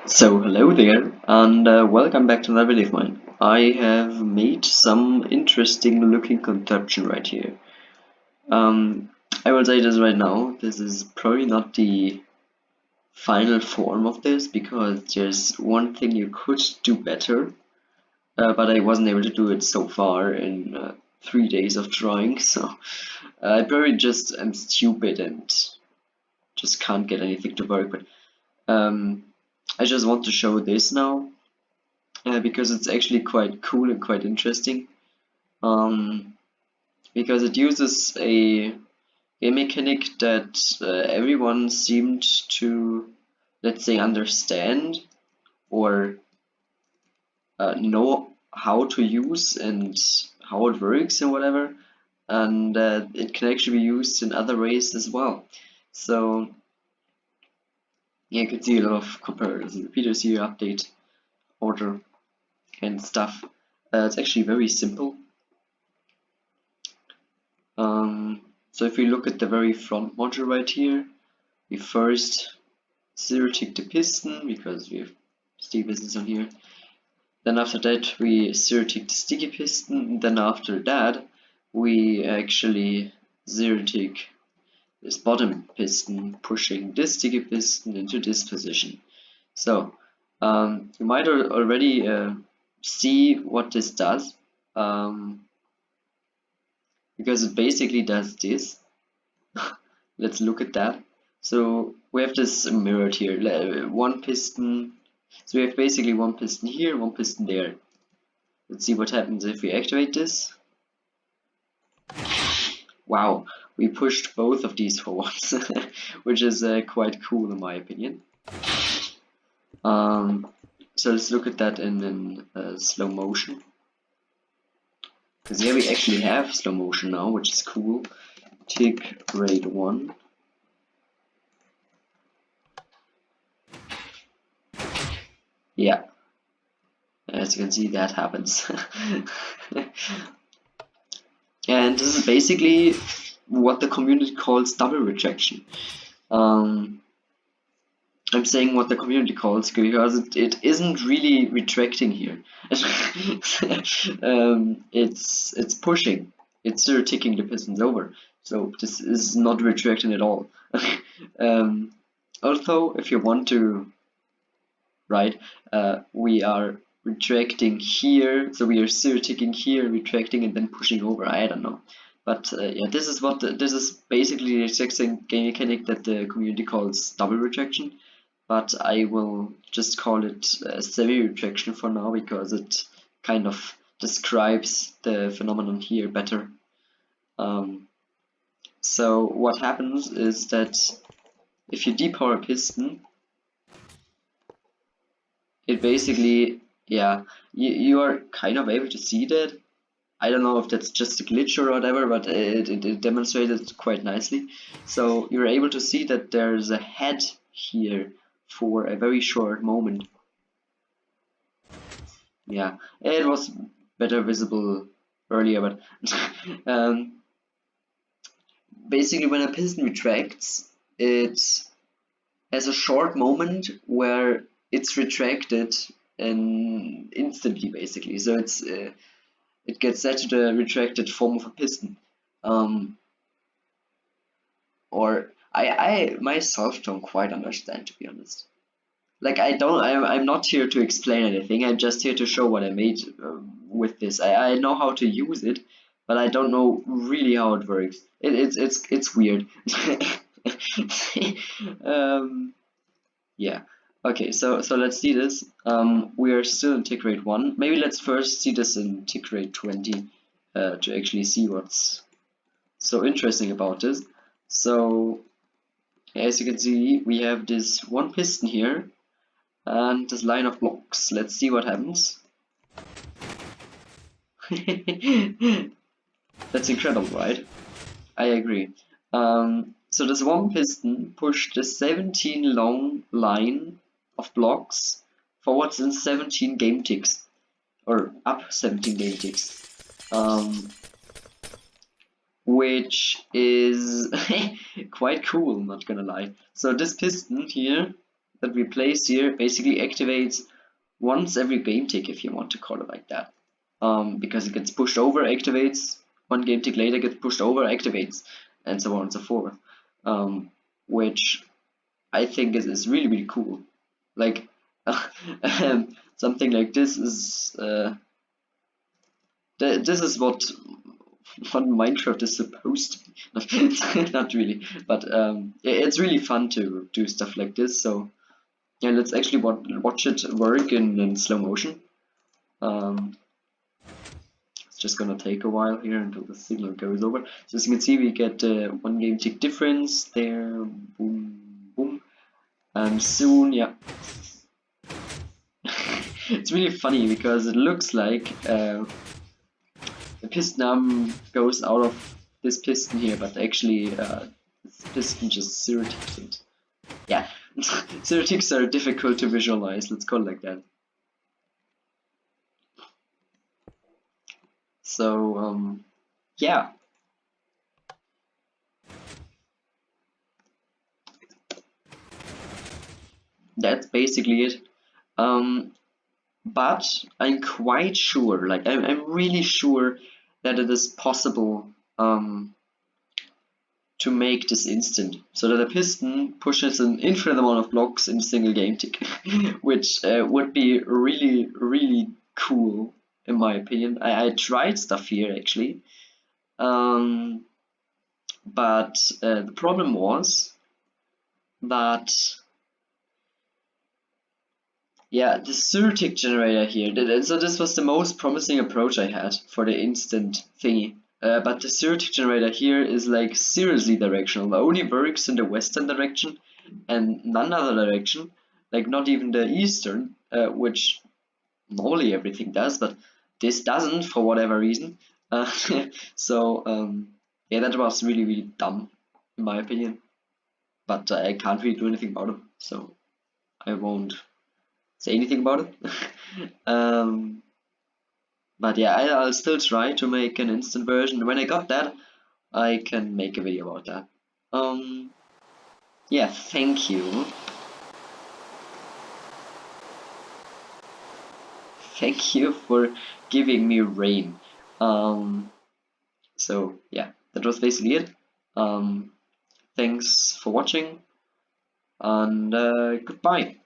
So hello there and welcome back to another video of mine. I have made some interesting looking contraption right here. Um, I will say this right now, this is probably not the final form of this because there's one thing you could do better, but I wasn't able to do it so far in 3 days of trying, so I probably just am stupid and just can't get anything to work, but I just want to show this now. Because it's actually quite cool and quite interesting. Because it uses a mechanic that everyone seemed to, let's say, understand or know how to use and how it works and whatever. And it can actually be used in other ways as well. So yeah, you can see a lot of comparisons. Repeaters here, update, order, and stuff. It's actually very simple. So if we look at the very front module right here, we first zero tick the piston because we have sticky pistons on here. Then after that we zero tick the sticky piston. And then after that we actually zero tick this bottom piston, pushing this sticky piston into this position. So you might already see what this does. Because it basically does this. Let's look at that. So we have this mirrored here, one piston. So we have basically one piston here, one piston there. Let's see what happens if we activate this. Wow, we pushed both of these for once, which is quite cool in my opinion. So let's look at that in slow motion. Because here we actually have slow motion now, which is cool. Tick rate 1. Yeah, as you can see, that happens. And this is basically what the community calls double retraction. I'm saying what the community calls because it isn't really retracting here. It's pushing. It's still ticking the pistons over. So this is not retracting at all. Although if you want to, right, we are retracting here, so we are still ticking here, retracting, and then pushing over. I don't know, but yeah, this is what this is basically the exact same game mechanic that the community calls double retraction, but I will just call it semi-retraction for now because it kind of describes the phenomenon here better. So what happens is that if you depower a piston, it basically, yeah, you are kind of able to see that. I don't know if that's just a glitch or whatever, but it demonstrated quite nicely. So you're able to see that there's a head here for a very short moment. Yeah, it was better visible earlier, but basically when a piston retracts, it has a short moment where it's retracted and instantly, basically. So it gets set to the retracted form of a piston. Or I myself don't quite understand, to be honest. Like I'm not here to explain anything. I'm just here to show what I made with this. I know how to use it, but I don't know really how it works. It's weird. Yeah. Okay, so let's see this. We are still in tick rate 1. Maybe let's first see this in tick rate 20 to actually see what's so interesting about this. So as you can see, we have this one piston here and this line of blocks. Let's see what happens. That's incredible, right? I agree. So this one piston pushed the 17 long line of blocks forwards in 17 game ticks, or up 17 game ticks, which is quite cool, not gonna lie. So this piston here that we placed here basically activates once every game tick, if you want to call it like that. Because it gets pushed over, activates, one game tick later gets pushed over, activates, and so on and so forth. Which I think is really, really cool. Like, something like this is this is what Minecraft is supposed to be. Not really, but it's really fun to do stuff like this. So yeah, let's actually watch it work in slow motion. It's just gonna take a while here until the signal goes over. So as you can see, we get one game tick difference there. Boom, boom, and soon, yeah. It's really funny because it looks like the piston arm goes out of this piston here, but actually this piston just zero ticks it. Yeah, zero ticks are difficult to visualize, let's call it like that. So, yeah. That's basically it. But I'm quite sure, like I'm really sure that it is possible to make this instant, so that a piston pushes an infinite amount of blocks in a single game tick, which would be really, really cool in my opinion. I tried stuff here actually, but the problem was that yeah, the Surtick generator here. So this was the most promising approach I had for the instant thingy. But the Surtick generator here is like seriously directional. It only works in the western direction and none other direction. Like not even the eastern, which normally everything does, but this doesn't for whatever reason. Uh, so yeah, that was really, really dumb in my opinion. But I can't really do anything about it, so I won't say anything about it. But yeah, I'll still try to make an instant version. When I got that, I can make a video about that. Yeah, thank you. Thank you for giving me rain. So yeah, that was basically it. Thanks for watching, and goodbye.